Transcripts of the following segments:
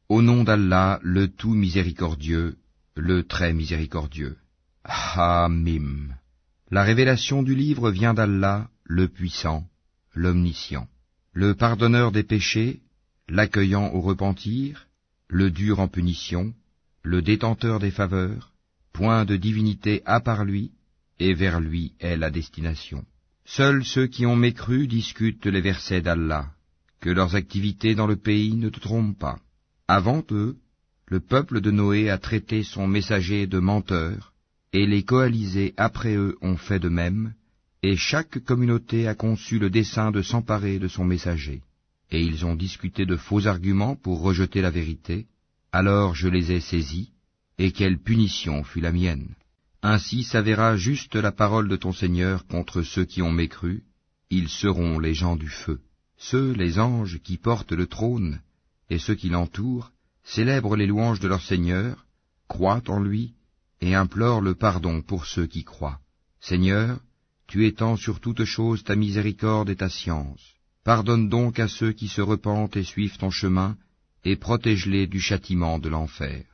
Au nom d'Allah, le tout miséricordieux, le très miséricordieux. Hamim. La révélation du livre vient d'Allah, le puissant, l'omniscient, le pardonneur des péchés, l'accueillant au repentir, le dur en punition, le détenteur des faveurs, point de divinité à part lui, et vers lui est la destination. Seuls ceux qui ont mécru discutent les versets d'Allah, que leurs activités dans le pays ne te trompent pas. Avant eux, le peuple de Noé a traité son messager de menteur, et les coalisés après eux ont fait de même, et chaque communauté a conçu le dessein de s'emparer de son messager. Et ils ont discuté de faux arguments pour rejeter la vérité, alors je les ai saisis, et quelle punition fut la mienne. Ainsi s'avéra juste la parole de ton Seigneur contre ceux qui ont mécru, ils seront les gens du feu. Ceux, les anges, qui portent le trône, et ceux qui l'entourent, célèbrent les louanges de leur Seigneur, croient en lui, et implorent le pardon pour ceux qui croient. Seigneur, tu étends sur toute chose ta miséricorde et ta science. Pardonne donc à ceux qui se repentent et suivent ton chemin, et protège-les du châtiment de l'enfer.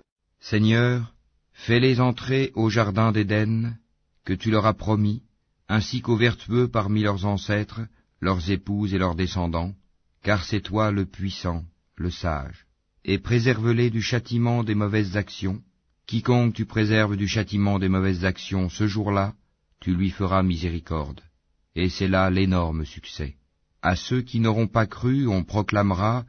Seigneur, fais-les entrer au jardin d'Éden, que tu leur as promis, ainsi qu'aux vertueux parmi leurs ancêtres, leurs épouses et leurs descendants, car c'est toi le puissant, le sage. Et préserve-les du châtiment des mauvaises actions. Quiconque tu préserves du châtiment des mauvaises actions ce jour-là, tu lui feras miséricorde. Et c'est là l'énorme succès. À ceux qui n'auront pas cru, on proclamera,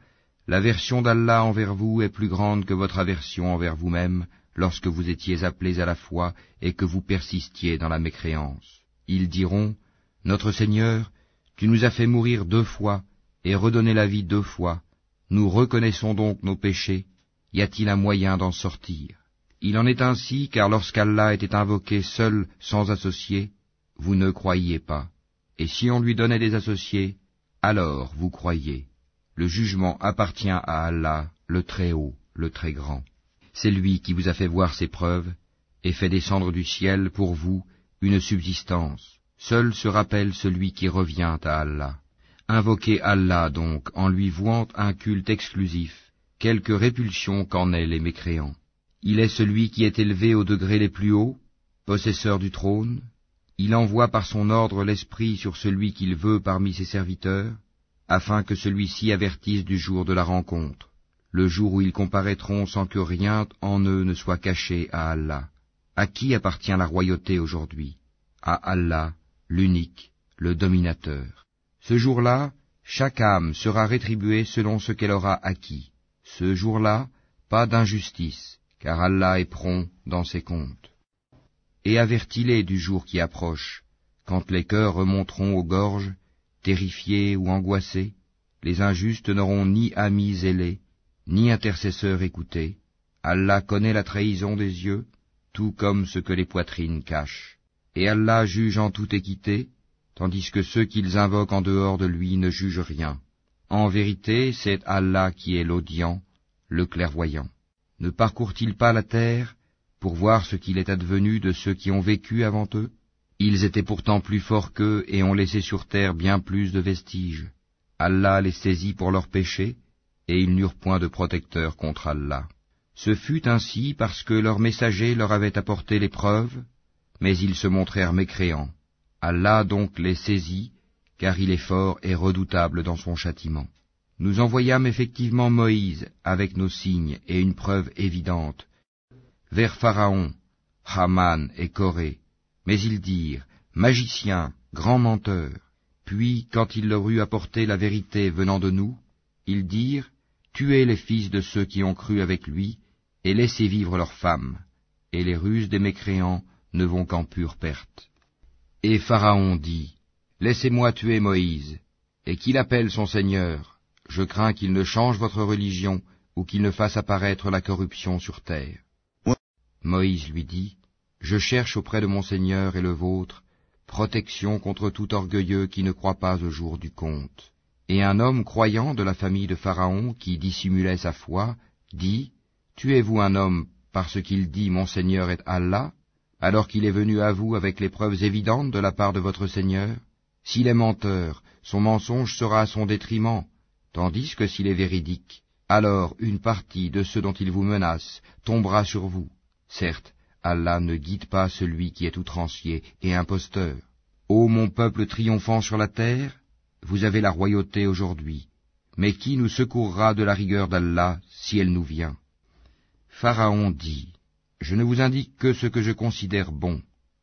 l'aversion d'Allah envers vous est plus grande que votre aversion envers vous-même, lorsque vous étiez appelés à la foi et que vous persistiez dans la mécréance. Ils diront, notre Seigneur, tu nous as fait mourir 2 fois et redonner la vie 2 fois. Nous reconnaissons donc nos péchés. Y a-t-il un moyen d'en sortir? Il en est ainsi, car lorsqu'Allah était invoqué seul, sans associé, vous ne croyiez pas. Et si on lui donnait des associés, alors vous croyez. Le jugement appartient à Allah, le Très-Haut, le Très-Grand. C'est lui qui vous a fait voir ses preuves, et fait descendre du ciel pour vous une subsistance. Seul se rappelle celui qui revient à Allah. Invoquez Allah donc en lui vouant un culte exclusif, quelque répulsion qu'en aient les mécréants. Il est celui qui est élevé aux degrés les plus hauts, possesseur du trône. Il envoie par son ordre l'esprit sur celui qu'il veut parmi ses serviteurs, afin que celui-ci avertisse du jour de la rencontre, le jour où ils comparaîtront sans que rien en eux ne soit caché à Allah. À qui appartient la royauté aujourd'hui? À Allah, l'unique, le dominateur. Ce jour-là, chaque âme sera rétribuée selon ce qu'elle aura acquis. Ce jour-là, pas d'injustice, car Allah est prompt dans ses comptes. Et avertis-les du jour qui approche, quand les cœurs remonteront aux gorges, terrifiés ou angoissés, les injustes n'auront ni amis zélés, ni intercesseurs écoutés. Allah connaît la trahison des yeux, tout comme ce que les poitrines cachent. Et Allah juge en toute équité, tandis que ceux qu'ils invoquent en dehors de lui ne jugent rien. En vérité, c'est Allah qui est l'audient, le clairvoyant. Ne parcourt-il pas la terre pour voir ce qu'il est advenu de ceux qui ont vécu avant eux? Ils étaient pourtant plus forts qu'eux et ont laissé sur terre bien plus de vestiges. Allah les saisit pour leurs péchés, et ils n'eurent point de protecteur contre Allah. Ce fut ainsi parce que leurs messagers leur avaient apporté les preuves, mais ils se montrèrent mécréants. Allah donc les saisit, car il est fort et redoutable dans son châtiment. Nous envoyâmes effectivement Moïse avec nos signes et une preuve évidente vers Pharaon, Haman et Corée, mais ils dirent, magicien, grand menteur. Puis, quand il leur eut apporté la vérité venant de nous, ils dirent, tuez les fils de ceux qui ont cru avec lui, et laissez vivre leurs femmes, et les ruses des mécréants ne vont qu'en pure perte. Et Pharaon dit, laissez-moi tuer Moïse, et qu'il appelle son Seigneur. Je crains qu'il ne change votre religion, ou qu'il ne fasse apparaître la corruption sur terre. Moïse lui dit, je cherche auprès de mon Seigneur et le vôtre, protection contre tout orgueilleux qui ne croit pas au jour du compte. Et un homme croyant de la famille de Pharaon, qui dissimulait sa foi, dit, tuez-vous un homme parce qu'il dit mon Seigneur est Allah, alors qu'il est venu à vous avec les preuves évidentes de la part de votre Seigneur? S'il est menteur, son mensonge sera à son détriment, tandis que s'il est véridique, alors une partie de ceux dont il vous menace tombera sur vous. Certes, Allah ne guide pas celui qui est outrancier et imposteur. Ô mon peuple triomphant sur la terre, vous avez la royauté aujourd'hui, mais qui nous secourra de la rigueur d'Allah si elle nous vient? Pharaon dit, je ne vous indique que ce que je considère bon,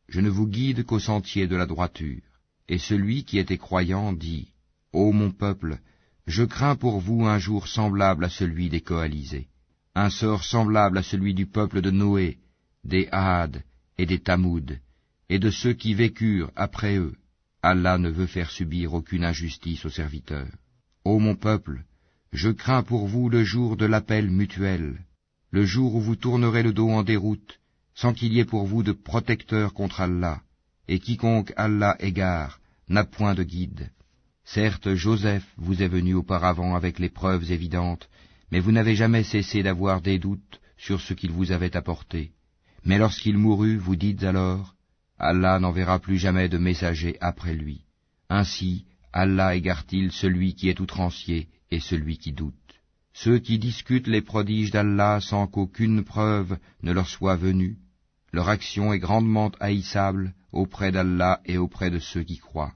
je ne vous guide qu'au sentier de la droiture. Et celui qui était croyant dit, ô mon peuple, je crains pour vous un jour semblable à celui des coalisés, un sort semblable à celui du peuple de Noé, des Had et des Tamoud, et de ceux qui vécurent après eux. Allah ne veut faire subir aucune injustice aux serviteurs. Ô mon peuple, je crains pour vous le jour de l'appel mutuel, le jour où vous tournerez le dos en déroute, sans qu'il y ait pour vous de protecteur contre Allah, et quiconque Allah égare n'a point de guide. Certes, Joseph vous est venu auparavant avec les preuves évidentes, mais vous n'avez jamais cessé d'avoir des doutes sur ce qu'il vous avait apporté. Mais lorsqu'il mourut, vous dites alors, Allah n'enverra plus jamais de messager après lui. Ainsi, Allah égare-t-il celui qui est outrancier et celui qui doute. Ceux qui discutent les prodiges d'Allah sans qu'aucune preuve ne leur soit venue, leur action est grandement haïssable auprès d'Allah et auprès de ceux qui croient.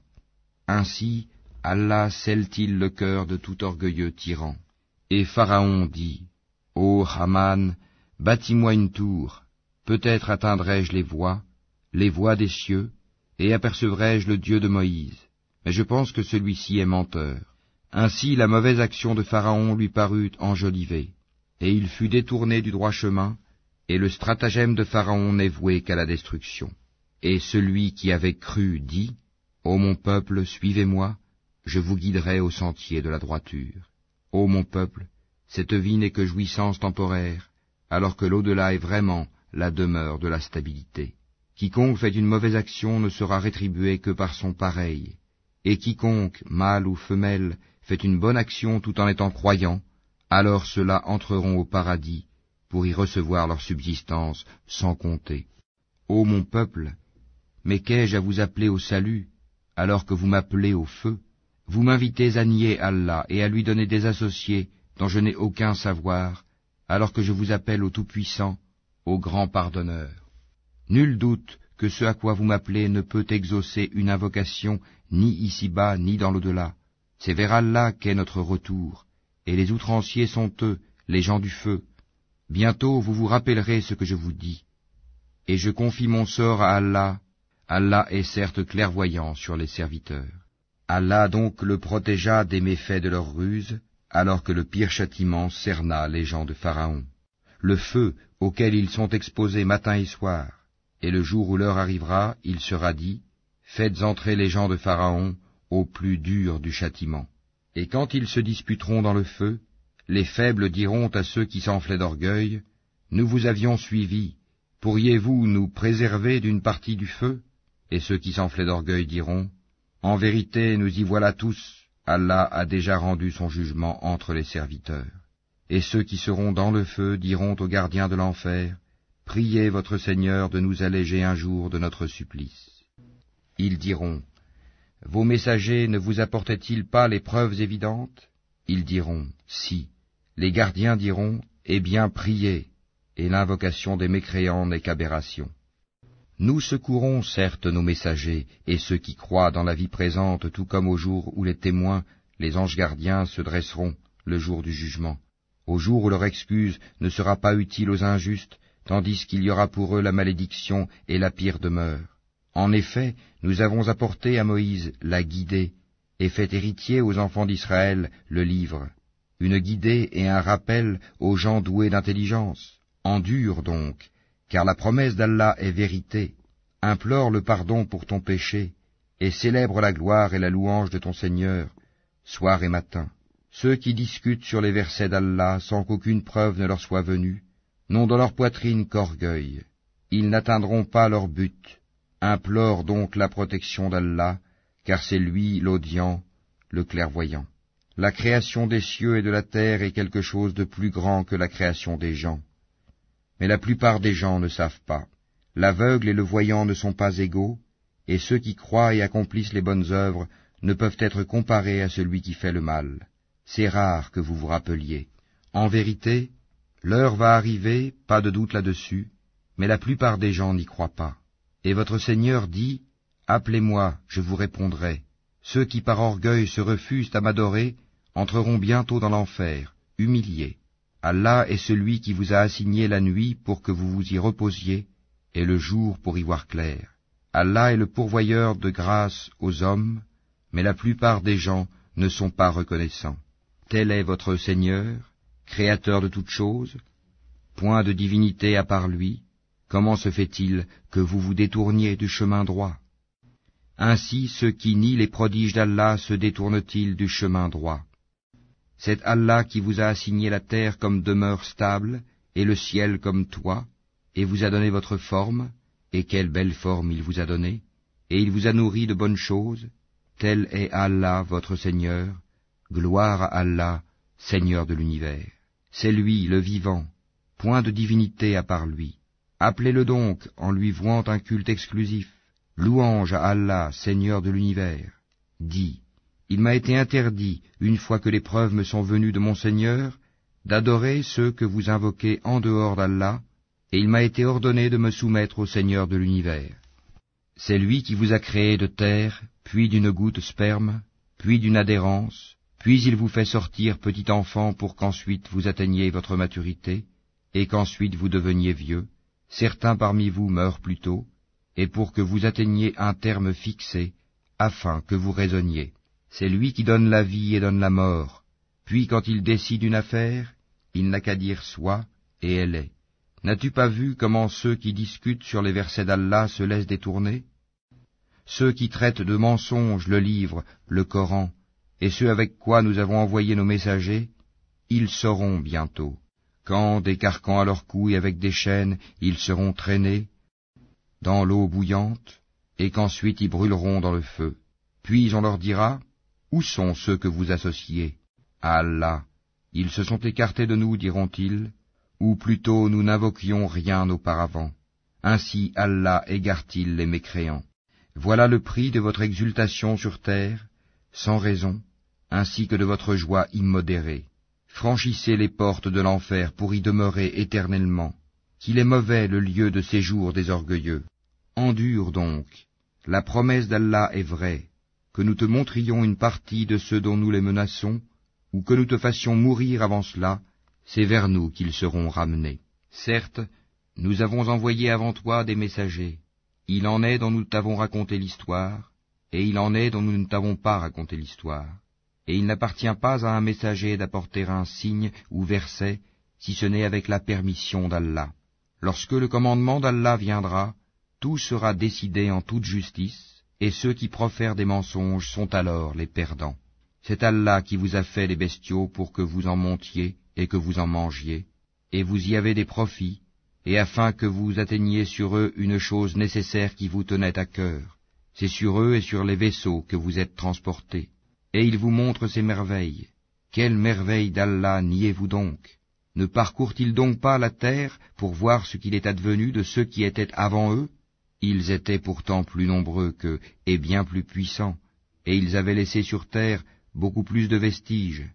Ainsi, Allah scelle-t-il le cœur de tout orgueilleux tyran. Et Pharaon dit, ô Haman, bâtis-moi une tour, peut-être atteindrai-je les voies des cieux, et apercevrai-je le Dieu de Moïse. Mais je pense que celui-ci est menteur. Ainsi la mauvaise action de Pharaon lui parut enjolivée, et il fut détourné du droit chemin, et le stratagème de Pharaon n'est voué qu'à la destruction. Et celui qui avait cru dit, ô mon peuple, suivez-moi, je vous guiderai au sentier de la droiture. Ô mon peuple, cette vie n'est que jouissance temporaire, alors que l'au-delà est vraiment la demeure de la stabilité. Quiconque fait une mauvaise action ne sera rétribué que par son pareil, et quiconque, mâle ou femelle, fait une bonne action tout en étant croyant, alors ceux-là entreront au paradis pour y recevoir leur subsistance sans compter. Ô mon peuple, mais qu'ai-je à vous appeler au salut, alors que vous m'appelez au feu? Vous m'invitez à nier Allah et à lui donner des associés dont je n'ai aucun savoir, alors que je vous appelle au Tout-Puissant, au Grand Pardonneur. Nul doute que ce à quoi vous m'appelez ne peut exaucer une invocation ni ici-bas ni dans l'au-delà. C'est vers Allah qu'est notre retour, et les outranciers sont eux, les gens du feu. Bientôt vous vous rappellerez ce que je vous dis. Et je confie mon sort à Allah. Allah est certes clairvoyant sur les serviteurs. Allah donc le protégea des méfaits de leur ruse, alors que le pire châtiment cerna les gens de Pharaon. Le feu auquel ils sont exposés matin et soir, et le jour où l'heure arrivera, il sera dit, faites entrer les gens de Pharaon au plus dur du châtiment. Et quand ils se disputeront dans le feu, les faibles diront à ceux qui s'enflaient d'orgueil, nous vous avions suivis, pourriez-vous nous préserver d'une partie du feu? Et ceux qui s'enflaient d'orgueil diront, en vérité, nous y voilà tous, Allah a déjà rendu son jugement entre les serviteurs. Et ceux qui seront dans le feu diront aux gardiens de l'enfer, priez votre Seigneur de nous alléger un jour de notre supplice. Ils diront, vos messagers ne vous apportaient-ils pas les preuves évidentes? Ils diront, si. Les gardiens diront, eh bien priez, et l'invocation des mécréants n'est qu'aberration. Nous secourons certes nos messagers et ceux qui croient dans la vie présente, tout comme au jour où les témoins, les anges gardiens, se dresseront le jour du jugement, au jour où leur excuse ne sera pas utile aux injustes, tandis qu'il y aura pour eux la malédiction et la pire demeure. En effet, nous avons apporté à Moïse la guidée, et fait héritier aux enfants d'Israël le livre, une guidée et un rappel aux gens doués d'intelligence. Endure donc, car la promesse d'Allah est vérité. Implore le pardon pour ton péché, et célèbre la gloire et la louange de ton Seigneur, soir et matin. Ceux qui discutent sur les versets d'Allah sans qu'aucune preuve ne leur soit venue, n'ont dans leur poitrine qu'orgueil. Ils n'atteindront pas leur but. Implore donc la protection d'Allah, car c'est lui l'audient, le clairvoyant. La création des cieux et de la terre est quelque chose de plus grand que la création des gens. Mais la plupart des gens ne savent pas. L'aveugle et le voyant ne sont pas égaux, et ceux qui croient et accomplissent les bonnes œuvres ne peuvent être comparés à celui qui fait le mal. C'est rare que vous vous rappeliez. En vérité, l'heure va arriver, pas de doute là-dessus, mais la plupart des gens n'y croient pas. Et votre Seigneur dit, « Appelez-moi, je vous répondrai. Ceux qui par orgueil se refusent à m'adorer entreront bientôt dans l'enfer, humiliés. Allah est celui qui vous a assigné la nuit pour que vous vous y reposiez, et le jour pour y voir clair. Allah est le pourvoyeur de grâce aux hommes, mais la plupart des gens ne sont pas reconnaissants. Tel est votre Seigneur, créateur de toutes choses, point de divinité à part lui. Comment se fait-il que vous vous détourniez du chemin droit? Ainsi ceux qui nient les prodiges d'Allah se détournent-ils du chemin droit? C'est Allah qui vous a assigné la terre comme demeure stable, et le ciel comme toit, et vous a donné votre forme, et quelle belle forme il vous a donnée, et il vous a nourri de bonnes choses. Tel est Allah votre Seigneur, gloire à Allah, Seigneur de l'univers. C'est lui, le vivant, point de divinité à part lui. Appelez-le donc en lui vouant un culte exclusif. Louange à Allah, Seigneur de l'univers. Dis, il m'a été interdit, une fois que les preuves me sont venues de mon Seigneur, d'adorer ceux que vous invoquez en dehors d'Allah, et il m'a été ordonné de me soumettre au Seigneur de l'univers. C'est lui qui vous a créé de terre, puis d'une goutte sperme, puis d'une adhérence, puis il vous fait sortir petit enfant pour qu'ensuite vous atteigniez votre maturité, et qu'ensuite vous deveniez vieux. Certains parmi vous meurent plus tôt, et pour que vous atteigniez un terme fixé, afin que vous raisonniez. C'est lui qui donne la vie et donne la mort, puis quand il décide une affaire, il n'a qu'à dire soit, et elle est. N'as-tu pas vu comment ceux qui discutent sur les versets d'Allah se laissent détourner? Ceux qui traitent de mensonges le livre, le Coran, et ceux avec quoi nous avons envoyé nos messagers, ils sauront bientôt, quand, des carcans à leurs cou et avec des chaînes, ils seront traînés dans l'eau bouillante, et qu'ensuite ils brûleront dans le feu. Puis on leur dira, où sont ceux que vous associez? À Allah, ils se sont écartés de nous, diront-ils, ou plutôt nous n'invoquions rien auparavant. Ainsi Allah égare-t-il les mécréants. Voilà le prix de votre exultation sur terre, sans raison, ainsi que de votre joie immodérée. Franchissez les portes de l'enfer pour y demeurer éternellement, qu'il est mauvais le lieu de séjour des orgueilleux. Endure donc, la promesse d'Allah est vraie, que nous te montrions une partie de ceux dont nous les menaçons, ou que nous te fassions mourir avant cela, c'est vers nous qu'ils seront ramenés. Certes, nous avons envoyé avant toi des messagers. Il en est dont nous t'avons raconté l'histoire, et il en est dont nous ne t'avons pas raconté l'histoire. Et il n'appartient pas à un messager d'apporter un signe ou verset, si ce n'est avec la permission d'Allah. Lorsque le commandement d'Allah viendra, tout sera décidé en toute justice, et ceux qui profèrent des mensonges sont alors les perdants. C'est Allah qui vous a fait les bestiaux pour que vous en montiez et que vous en mangiez, et vous y avez des profits, et afin que vous atteigniez sur eux une chose nécessaire qui vous tenait à cœur. C'est sur eux et sur les vaisseaux que vous êtes transportés. Et il vous montre ses merveilles. Quelles merveilles d'Allah niez-vous donc? Ne parcourent-ils donc pas la terre pour voir ce qu'il est advenu de ceux qui étaient avant eux? Ils étaient pourtant plus nombreux qu'eux et bien plus puissants, et ils avaient laissé sur terre beaucoup plus de vestiges,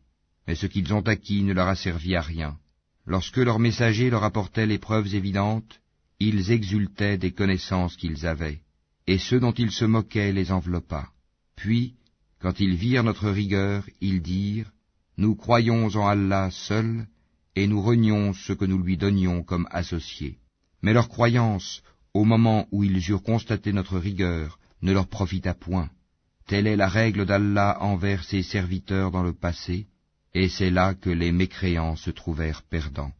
mais ce qu'ils ont acquis ne leur a servi à rien. Lorsque leurs messagers leur apportaient les preuves évidentes, ils exultaient des connaissances qu'ils avaient, et ceux dont ils se moquaient les enveloppa. Puis, quand ils virent notre rigueur, ils dirent, « Nous croyons en Allah seul, et nous renions ce que nous lui donnions comme associés. » Mais leur croyance, au moment où ils eurent constaté notre rigueur, ne leur profita point. Telle est la règle d'Allah envers ses serviteurs dans le passé, et c'est là que les mécréants se trouvèrent perdants.